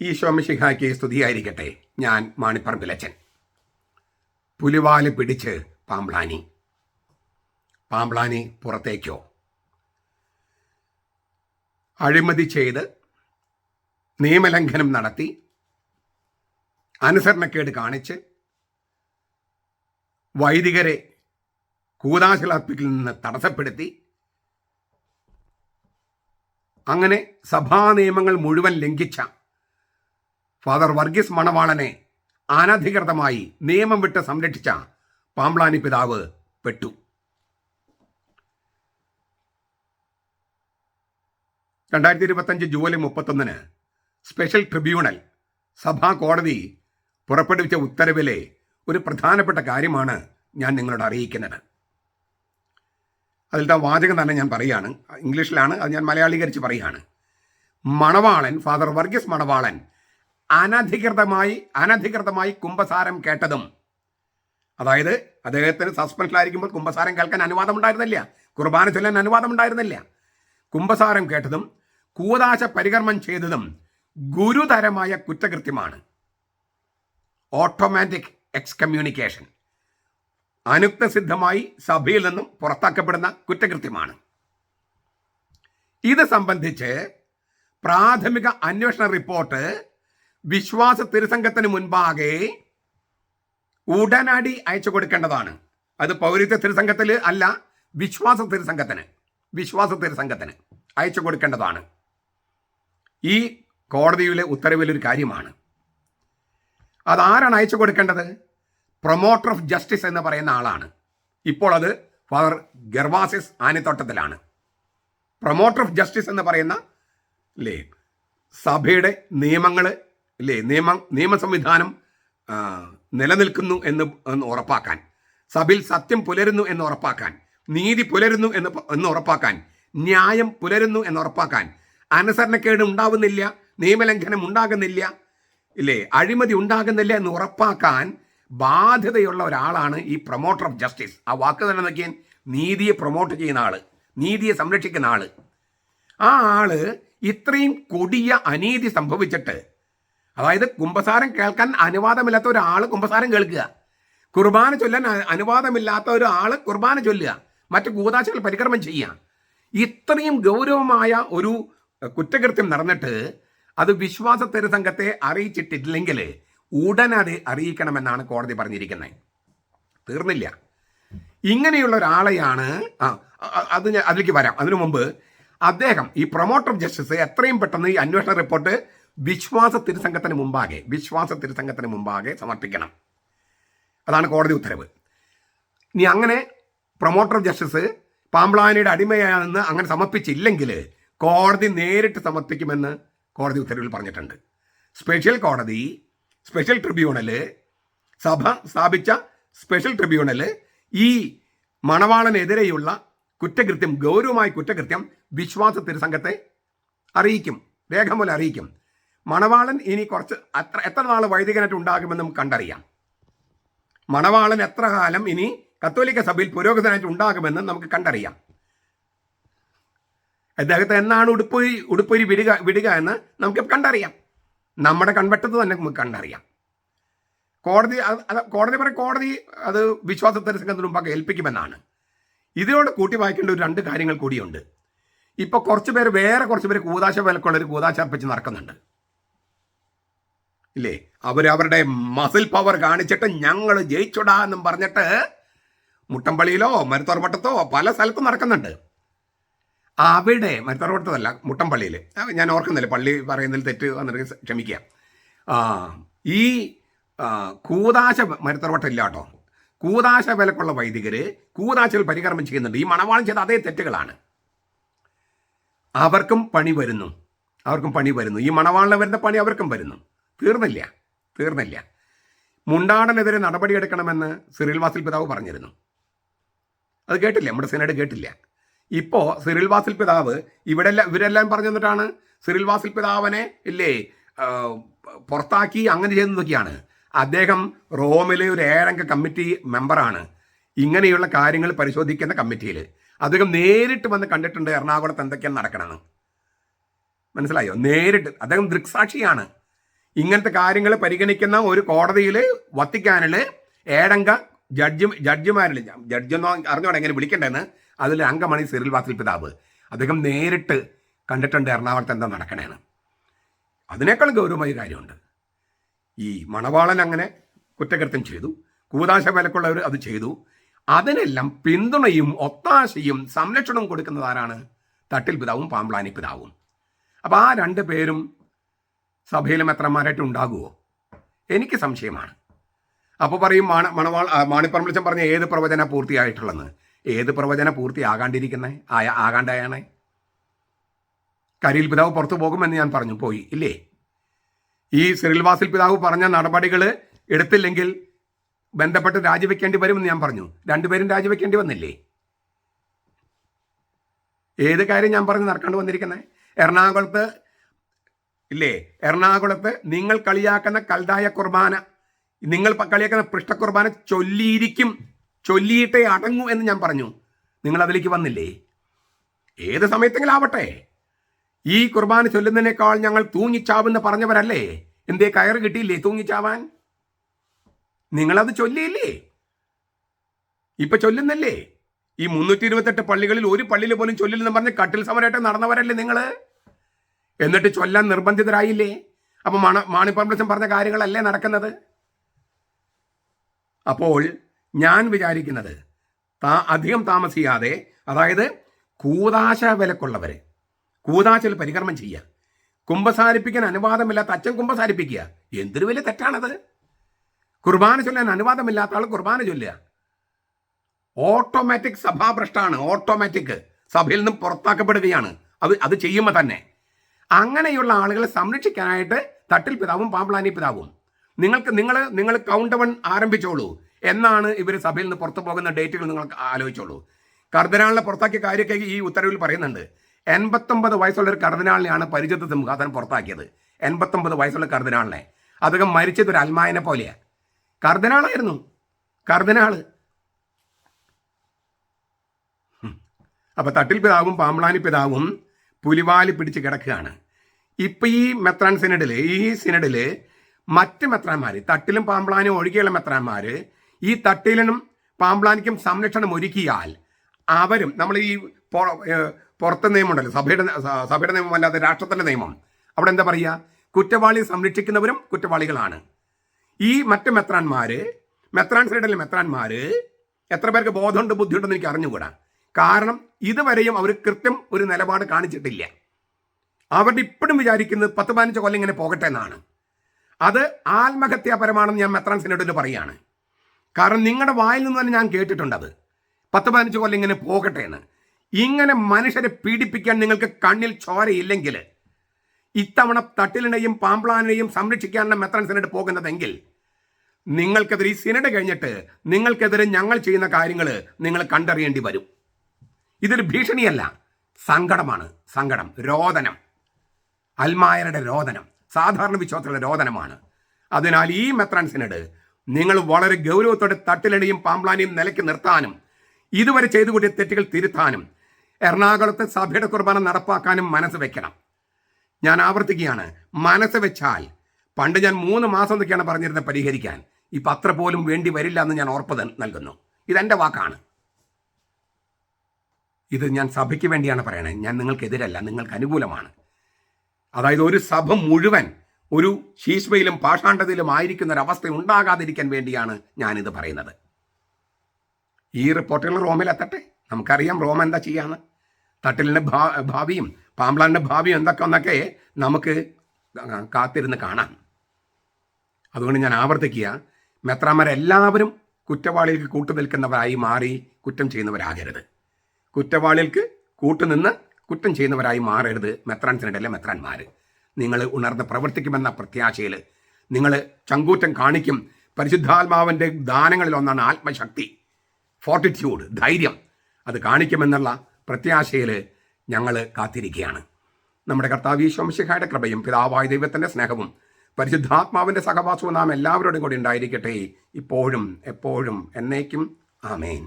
ഈശോ മിശിഹായ്ക്ക് സ്തുതിയായിരിക്കട്ടെ. ഞാൻ മാണിപ്പറമ്പിലച്ചൻ. പുലിവാല് പിടിച്ച് പാമ്പ്ലാനി പുറത്തേക്കോ? അഴിമതി ചെയ്ത് നിയമലംഘനം നടത്തി അനുസരണക്കേട് കാണിച്ച് വൈദികരെ കൂദാശലർപ്പിക്കൽ നിന്ന് തടസ്സപ്പെടുത്തി അങ്ങനെ സഭാ നിയമങ്ങൾ മുഴുവൻ ലംഘിച്ച ഫാദർ വർഗീസ് മണവാളനെ അനധികൃതമായി നിയമം വിട്ട് സംരക്ഷിച്ച പാമ്പ്ലാനി പിതാവ് പെട്ടു. ജൂലൈ 31 സ്പെഷ്യൽ ട്രിബ്യൂണൽ സഭാ കോടതി പുറപ്പെടുവിച്ച ഉത്തരവിലെ ഒരു പ്രധാനപ്പെട്ട കാര്യമാണ് ഞാൻ നിങ്ങളോട് അറിയിക്കുന്നത്. അതിലത്തെ വാചകം തന്നെ ഞാൻ പറയുകയാണ്, ഇംഗ്ലീഷിലാണ്, അത് ഞാൻ മലയാളീകരിച്ച് പറയുകയാണ്. മണവാളൻ, ഫാദർ വർഗീസ് മണവാളൻ അനധികൃതമായി കുമ്പസാരം കേട്ടതും, അതായത് അദ്ദേഹത്തിന് സസ്പെൻഷനിലായിരിക്കുമ്പോൾ കുമ്പസാരം കേൾക്കാൻ അനുവാദം ഉണ്ടായിരുന്നില്ല, കുർബാന ചൊല്ലാൻ അനുവാദം ഉണ്ടായിരുന്നില്ല. കുമ്പസാരം കേട്ടതും കൂദാശ പരികർമ്മം ചെയ്തതും ഗുരുതരമായ കുറ്റകൃത്യമാണ്. ഓട്ടോമാറ്റിക് എക്സ്കമ്മ്യൂണിക്കേഷൻ, അനുക്തസിദ്ധമായി സഭയിൽ നിന്നും പുറത്താക്കപ്പെടുന്ന കുറ്റകൃത്യമാണ്. ഇത് സംബന്ധിച്ച് പ്രാഥമിക അന്വേഷണ റിപ്പോർട്ട് വിശ്വാസ തിരുസംഘത്തിന് മുൻപാകെ ഉടനടി അയച്ചു കൊടുക്കേണ്ടതാണ്. അത് പൗരത്വ തിരുസംഘത്തിൽ അല്ല, വിശ്വാസ തിരുസംഘത്തിന് അയച്ചു കൊടുക്കേണ്ടതാണ്. ഈ കോടതിയിലെ ഉത്തരവിലൊരു കാര്യമാണ്. അതാരാണ് അയച്ചു കൊടുക്കേണ്ടത്? പ്രൊമോട്ടർ ഓഫ് ജസ്റ്റിസ് എന്ന് പറയുന്ന ആളാണ്. ഇപ്പോൾ അത് ഫാദർ ഗർവാസിസ് ആനിത്തോട്ടത്തിലാണ്. പ്രൊമോട്ടർ ഓഫ് ജസ്റ്റിസ് എന്ന് പറയുന്ന സഭയുടെ നിയമങ്ങൾ നിയമ സംവിധാനം നിലനിൽക്കുന്നു എന്ന് ഉറപ്പാക്കാൻ, സഭയിൽ സത്യം പുലരുന്നു എന്ന് ഉറപ്പാക്കാൻ, നീതി പുലരുന്നു എന്ന് ഉറപ്പാക്കാൻ, ന്യായം പുലരുന്നു എന്ന് ഉറപ്പാക്കാൻ, അനുസരണക്കേട് ഉണ്ടാവുന്നില്ല, നിയമലംഘനം ഉണ്ടാകുന്നില്ല, അഴിമതി ഉണ്ടാകുന്നില്ല എന്ന് ഉറപ്പാക്കാൻ ബാധ്യതയുള്ള ഒരാളാണ് ഈ പ്രൊമോട്ടർ ഓഫ് ജസ്റ്റിസ്. ആ വാക്ക് തന്നെ നോക്കിയാൽ, നീതിയെ പ്രൊമോട്ട് ചെയ്യുന്ന ആള്, നീതിയെ സംരക്ഷിക്കുന്ന ആള്. ആ ആള് ഇത്രയും കൊടിയ അനീതി സംഭവിച്ചിട്ട്, അതായത് കുമ്പസാരം കേൾക്കാൻ അനുവാദമില്ലാത്ത ഒരാൾ കുമ്പസാരം കേൾക്കുക, കുർബാന ചൊല്ലാൻ അനുവാദമില്ലാത്ത ഒരാൾ കുർബാന ചൊല്ലുക, മറ്റു കൂദാശകൾ പരികർമ്മം ചെയ്യുക, ഇത്രയും ഗൗരവമായ ഒരു കുറ്റകൃത്യം നടന്നിട്ട് അത് വിശ്വാസ തിരുസംഘത്തെ അറിയിച്ചിട്ടില്ലെങ്കിൽ ഉടനടി അറിയിക്കണമെന്നാണ് കോടതി പറഞ്ഞിരിക്കുന്നത്. തീർന്നില്ല. ഇങ്ങനെയുള്ള ഒരാളെയാണ് അതിലേക്ക് വരാം. അതിനു മുമ്പ് അദ്ദേഹം, ഈ പ്രൊമോട്ടർ ഓഫ് ജസ്റ്റിസ്, എത്രയും പെട്ടെന്ന് ഈ അന്വേഷണ റിപ്പോർട്ട് വിശ്വാസ തിരുസംഘത്തിന് മുമ്പാകെ സമർപ്പിക്കണം. അതാണ് കോടതി ഉത്തരവ്. ഇനി അങ്ങനെ പ്രൊമോട്ടർ ഓഫ് ജസ്റ്റിസ് പാമ്പ്ലാനിയുടെ അടിമയാണെന്ന് അങ്ങനെ സമർപ്പിച്ചില്ലെങ്കിൽ കോടതി നേരിട്ട് സമർപ്പിക്കുമെന്ന് കോടതി ഉത്തരവിൽ പറഞ്ഞിട്ടുണ്ട്. സ്പെഷ്യൽ ട്രിബ്യൂണല്, സഭ സ്ഥാപിച്ച സ്പെഷ്യൽ ട്രിബ്യൂണല് ഈ മണവാളനെതിരെയുള്ള കുറ്റകൃത്യം, ഗൗരവമായ കുറ്റകൃത്യം വിശ്വാസ തിരുസംഘത്തെ അറിയിക്കും, രേഖമൂലം അറിയിക്കും. മണവാളൻ ഇനി എത്ര നാൾ വൈദികനായിട്ട് ഉണ്ടാകുമെന്ന് നമുക്ക് കണ്ടറിയാം. മണവാളൻ എത്ര കാലം ഇനി കത്തോലിക്ക സഭയിൽ പുരോഗതനായിട്ട് ഉണ്ടാകുമെന്ന് നമുക്ക് കണ്ടറിയാം. അദ്ദേഹത്തെ എന്നാണ് ഉടുപ്പൊരി വിടുക എന്ന് നമുക്ക് കണ്ടറിയാം. നമ്മുടെ കൺവെട്ടത്ത് തന്നെ നമുക്ക് കണ്ടറിയാം. കോടതി അത് വിശ്വാസ തിരുസംഘത്തിന് മുമ്പാകെ ഏൽപ്പിക്കുമെന്നാണ്. ഇതിനോട് കൂട്ടി വായിക്കേണ്ട ഒരു 2 കാര്യങ്ങൾ കൂടിയുണ്ട്. ഇപ്പോൾ കുറച്ച് പേര് കൂദാശ വിലക്കുള്ളൊരു കൂദാശ അർപ്പിച്ച് നടക്കുന്നുണ്ട്. അവരവരുടെ മസിൽ പവർ കാണിച്ചിട്ട് ഞങ്ങൾ ജയിച്ചുടാ എന്നും പറഞ്ഞിട്ട് മുട്ടമ്പള്ളിയിലോ മരുത്തോർവട്ടത്തോ പല സ്ഥലത്തും നടക്കുന്നുണ്ട്. അവിടെ മരുത്തോർവട്ടത്തല്ല, മുട്ടമ്പള്ളിയിൽ, ഞാൻ ഓർക്കുന്നില്ല, പള്ളി പറയുന്നതിൽ തെറ്റ് വന്നിട്ട് ക്ഷമിക്കുക. ഈ കൂദാശ മരുത്തോർവട്ടം ഇല്ല കേട്ടോ. കൂദാശ വിലക്കുള്ള വൈദികര് കൂദാശകൾ പരികർമ്മം ചെയ്യുന്നുണ്ട്. ഈ മണവാളൻ ചെയ്ത അതേ തെറ്റുകളാണ്. അവർക്കും പണി വരുന്നു. ഈ മണവാളിന് വരുന്ന പണി അവർക്കും വരുന്നു. തീർന്നില്ല. മുണ്ടാടനെതിരെ നടപടിയെടുക്കണമെന്ന് സിറിൽ വാസിൽ പിതാവ് പറഞ്ഞിരുന്നു. അത് കേട്ടില്ല, നമ്മുടെ സിനഡ് കേട്ടില്ല. ഇപ്പോൾ സിറിൽ വാസിൽ പിതാവ് ഇവരെല്ലാം പറഞ്ഞു തന്നിട്ടാണ് സിറിൽ വാസിൽ പിതാവിനെ പുറത്താക്കി അങ്ങനെ ചെയ്യുന്നതൊക്കെയാണ്. അദ്ദേഹം റോമിലെ ഒരു 7 കമ്മിറ്റി മെമ്പറാണ്. ഇങ്ങനെയുള്ള കാര്യങ്ങൾ പരിശോധിക്കുന്ന കമ്മിറ്റിയിൽ അദ്ദേഹം നേരിട്ട് വന്ന് കണ്ടിട്ടുണ്ട് എറണാകുളത്ത് എന്തൊക്കെയാണ് നടക്കണമെന്ന്. മനസ്സിലായോ? നേരിട്ട് അദ്ദേഹം ദൃക്സാക്ഷിയാണ്. ഇങ്ങനത്തെ കാര്യങ്ങൾ പരിഗണിക്കുന്ന ഒരു കോടതിയിൽ വത്തിക്കാനിൽ 7 അംഗ ജഡ്ജിമാരിൽ ജഡ്ജെന്നോ അറിഞ്ഞോടെ എങ്ങനെ വിളിക്കണ്ടെന്ന് അതിൽ അംഗമാണ് സിറിൽ വാസിൽ പിതാവ്. അദ്ദേഹം നേരിട്ട് കണ്ടിട്ടുണ്ട് എറണാകുളത്ത് എന്താ നടക്കണേന്ന്. അതിനേക്കാൾ ഗൗരവമായ കാര്യമുണ്ട്. ഈ മണവാളൻ അങ്ങനെ കുറ്റകൃത്യം ചെയ്തു, കൂതാശ വിലക്കുള്ളവർ അത് ചെയ്തു. അതിനെല്ലാം പിന്തുണയും ഒത്താശയും സംരക്ഷണവും കൊടുക്കുന്നത് ആരാണ്? തട്ടിൽ പിതാവും പാമ്പ്ളാനി പിതാവും. അപ്പം ആ 2 പേരും സഭയിലും മെത്രാന്മാരായിട്ട് ഉണ്ടാകുമോ? എനിക്ക് സംശയമാണ്. അപ്പോൾ പറയും മാണിപ്പറമ്പിലച്ചൻ പറഞ്ഞ ഏത് പ്രവചന പൂർത്തിയായിട്ടുള്ളതെന്ന്. ഏത് പ്രവചന പൂർത്തിയാകാണ്ടിരിക്കുന്നത് ആകാണ്ടായാണ്? കരിയിൽ പിതാവ് പുറത്തു പോകുമെന്ന് ഞാൻ പറഞ്ഞു, പോയി ഇല്ലേ? ഈ സിറിൽ വാസിൽ പിതാവ് പറഞ്ഞ നടപടികൾ എടുത്തില്ലെങ്കിൽ ബന്ധപ്പെട്ട് രാജിവെക്കേണ്ടി വരുമെന്ന് ഞാൻ പറഞ്ഞു. 2 പേരും രാജിവെക്കേണ്ടി വന്നില്ലേ? ഏത് കാര്യം ഞാൻ പറഞ്ഞ് നടക്കാണ്ട് വന്നിരിക്കുന്നത്? എറണാകുളത്ത് ഇല്ലേ, എറണാകുളത്ത് നിങ്ങൾ കളിയാക്കുന്ന കൽതായ കുർബാന, നിങ്ങൾ കളിയാക്കുന്ന പൃഷ്ഠ കുർബാന ചൊല്ലിയിരിക്കും, ചൊല്ലിയിട്ടേ അടങ്ങൂ എന്ന് ഞാൻ പറഞ്ഞു. നിങ്ങൾ അതിലേക്ക് വന്നില്ലേ? ഏത് സമയത്തെങ്കിലും ആവട്ടെ, ഈ കുർബാന ചൊല്ലുന്നതിനേക്കാൾ ഞങ്ങൾ തൂങ്ങിച്ചാവെന്ന് പറഞ്ഞവരല്ലേ? എന്തേ കയറ് കിട്ടിയില്ലേ തൂങ്ങിച്ചാവാൻ? നിങ്ങളത് ചൊല്ലിയില്ലേ? ഇപ്പൊ ചൊല്ലുന്നല്ലേ? ഈ 328 പള്ളികളിൽ ഒരു പള്ളിയിൽ പോലും ചൊല്ലില്ലെന്ന് പറഞ്ഞ് കട്ടിൽ സമരമായിട്ട് നടന്നവരല്ലേ നിങ്ങൾ? എന്നിട്ട് ചൊല്ലാൻ നിർബന്ധിതരായില്ലേ? അപ്പൊ മാണിപ്പറമ്പിലച്ചൻ പറഞ്ഞ കാര്യങ്ങളല്ലേ നടക്കുന്നത്? അപ്പോൾ ഞാൻ വിചാരിക്കുന്നത് അധികം താമസിയാതെ, അതായത് കൂതാശ വിലക്കുള്ളവർ കൂതാശയിൽ പരികർമ്മം ചെയ്യുക, കുമ്പസാരിപ്പിക്കാൻ അനുവാദമില്ലാത്ത അച്ഛൻ കുമ്പസാരിപ്പിക്കുക, എന്തൊരു വലിയ തെറ്റാണത്? കുർബാന ചൊല്ലാൻ അനുവാദമില്ലാത്ത ആൾ കുർബാന ചൊല്ലുക, ഓട്ടോമാറ്റിക് സഭാഭ്രഷ്ടാണ്. ഓട്ടോമാറ്റിക് സഭയിൽ നിന്നും പുറത്താക്കപ്പെടുകയാണ് അത് ചെയ്യുമ്പോൾ തന്നെ. അങ്ങനെയുള്ള ആളുകളെ സംരക്ഷിക്കാനായിട്ട് തട്ടിൽ പിതാവും പാമ്പ്ളാനി പിതാവും നിങ്ങൾ കൗണ്ട് ഡൗൺ ആരംഭിച്ചോളൂ. എന്നാണ് ഇവർ സഭയിൽ നിന്ന് പുറത്തു പോകുന്ന ഡേറ്റുകൾ നിങ്ങൾ ആലോചിച്ചോളൂ. കർദിനാളിനെ പുറത്താക്കിയ കാര്യമൊക്കെ ഈ ഉത്തരവിൽ പറയുന്നുണ്ട്. 89 വയസ്സുള്ള ഒരു കർദിനാളിനെയാണ് പരിചിത സിംഹാസനം പുറത്താക്കിയത്. 89 വയസ്സുള്ള കർദിനാളിനെ. അദ്ദേഹം മരിച്ചത് ഒരു അൽമായനെ പോലെയാണ്. കർദിനാളായിരുന്നു, കർദിനാള്. അപ്പൊ തട്ടിൽ പിതാവും പാമ്പ്ളാനി പിതാവും പുലിവാലി പിടിച്ച് കിടക്കുകയാണ്. ഇപ്പൊ ഈ മെത്രാൻ സിനഡില്, ഈ സിനഡില് മറ്റ് മെത്രാന്മാർ, തട്ടിലും പാമ്പ്ളാനും ഒഴികെയുള്ള മെത്രാന്മാർ ഈ തട്ടിലിനും പാമ്പ്ളാനിക്കും സംരക്ഷണം ഒരുക്കിയാൽ അവരും, നമ്മൾ ഈ പുറത്തെ നിയമമുണ്ടല്ലോ, സഭയുടെ നിയമം അല്ലാതെ രാഷ്ട്രത്തിന്റെ നിയമം, അവിടെ എന്താ പറയുക, കുറ്റവാളി സംരക്ഷിക്കുന്നവരും കുറ്റവാളികളാണ്. ഈ മറ്റ് മെത്രാൻ സൈഡിലെ മെത്രാന്മാര് എത്ര പേർക്ക് ബോധമുണ്ട് ബുദ്ധിയുണ്ടെന്ന് എനിക്ക് അറിഞ്ഞുകൂടാ. കാരണം ഇതുവരെയും അവർ കൃത്യം ഒരു നിലപാട് കാണിച്ചിട്ടില്ല. അവരുടെ ഇപ്പോഴും വിചാരിക്കുന്നത് 10-15 കൊല്ലം ഇങ്ങനെ പോകട്ടെ എന്നാണ്. അത് ആത്മഹത്യാപരമാണെന്ന് ഞാൻ മെത്രാൻ സിനഡിൽ പറയുകയാണ്. കാരണം നിങ്ങളുടെ വായിൽ നിന്ന് തന്നെ ഞാൻ കേട്ടിട്ടുണ്ട് അത് 10-15 കൊല്ലം ഇങ്ങനെ പോകട്ടെ എന്ന്. ഇങ്ങനെ മനുഷ്യരെ പീഡിപ്പിക്കാൻ നിങ്ങൾക്ക് കണ്ണിൽ ചോരയില്ലെങ്കിൽ ഇത്തവണ തട്ടിലിനെയും പാമ്പ്ളാനെയും സംരക്ഷിക്കാനുള്ള മെത്രാൻ സിനഡ് പോകുന്നതെങ്കിൽ നിങ്ങൾക്കെതിരെ ഈ സിനഡ് കഴിഞ്ഞിട്ട് നിങ്ങൾക്കെതിരെ ഞങ്ങൾ ചെയ്യുന്ന കാര്യങ്ങൾ നിങ്ങൾ കണ്ടറിയേണ്ടി വരും. ഇതൊരു ഭീഷണിയല്ല, സങ്കടമാണ്. സങ്കടം, രോദനം, അൽമായരുടെ രോദനം, സാധാരണ വിശ്വാസത്തിലുള്ള രോദനമാണ്. അതിനാൽ ഈ മെത്രാൻ സിനഡ് നിങ്ങൾ വളരെ ഗൗരവത്തോടെ തട്ടിലിനെയും പാമ്പ്ളാനെയും നിലയ്ക്ക് നിർത്താനും ഇതുവരെ ചെയ്തു കൂട്ടിയ തെറ്റുകൾ തിരുത്താനും എറണാകുളത്ത് സഭയുടെ കുർബാന നടപ്പാക്കാനും മനസ്സ് വെക്കണം. ഞാൻ ആവർത്തിക്കുകയാണ്, മനസ്സ് വെച്ചാൽ, പണ്ട് ഞാൻ 3 മാസം എന്നൊക്കെയാണ് പറഞ്ഞിരുന്നത് പരിഹരിക്കാൻ, ഇപ്പം അത്ര പോലും വേണ്ടി വരില്ല എന്ന് ഞാൻ ഉറപ്പ് നൽകുന്നു. ഇതെൻ്റെ വാക്കാണ്. ഇത് ഞാൻ സഭയ്ക്ക് വേണ്ടിയാണ് പറയണത്. ഞാൻ നിങ്ങൾക്കെതിരല്ല, നിങ്ങൾക്ക് അനുകൂലമാണ്. അതായത് ഒരു സഭ മുഴുവൻ ഒരു ശീശ്വയിലും പാഷാണ്ഡതയിലും ആയിരിക്കുന്ന ഒരു അവസ്ഥ ഉണ്ടാകാതിരിക്കാൻ വേണ്ടിയാണ് ഞാനിത് പറയുന്നത്. ഈ റിപ്പോർട്ടുകൾ റോമിലെത്തട്ടെ. നമുക്കറിയാം റോം എന്താ ചെയ്യാന്ന്. തട്ടിലിൻ്റെ ഭാവിയും പാമ്പ്ളാൻ്റെ ഭാവിയും എന്തൊക്കെ നമുക്ക് കാത്തിരുന്ന് കാണാം. അതുകൊണ്ട് ഞാൻ ആവർത്തിക്കുക, മെത്രാന്മാരെല്ലാവരും കുറ്റവാളികൾക്ക് കൂട്ടുനിൽക്കുന്നവരായി മാറി കുറ്റം ചെയ്യുന്നവരാകരുത്. കുറ്റവാളികൾക്ക് കൂട്ടുനിന്ന് കുറ്റം ചെയ്യുന്നവരായി മാറരുത് മെത്രാൻ സിനഡിലെ മെത്രാന്മാർ. നിങ്ങൾ ഉണർന്ന് പ്രവർത്തിക്കുമെന്ന പ്രത്യാശയിൽ നിങ്ങൾ ചങ്കൂറ്റം കാണിക്കും. പരിശുദ്ധാത്മാവിൻ്റെ ദാനങ്ങളിലൊന്നാണ് ആത്മശക്തി, ഫോർട്ടിറ്റ്യൂഡ്, ധൈര്യം. അത് കാണിക്കുമെന്നുള്ള പ്രത്യാശയിൽ ഞങ്ങൾ കാത്തിരിക്കുകയാണ്. നമ്മുടെ കർത്താവ് ഈശോ മിശിഹായുടെ കൃപയും പിതാവായ ദൈവത്തിൻ്റെ സ്നേഹവും പരിശുദ്ധാത്മാവിൻ്റെ സഹവാസവും നാം എല്ലാവരോടും കൂടി ഉണ്ടായിരിക്കട്ടെ, ഇപ്പോഴും എപ്പോഴും എന്നേക്കും. ആമേൻ.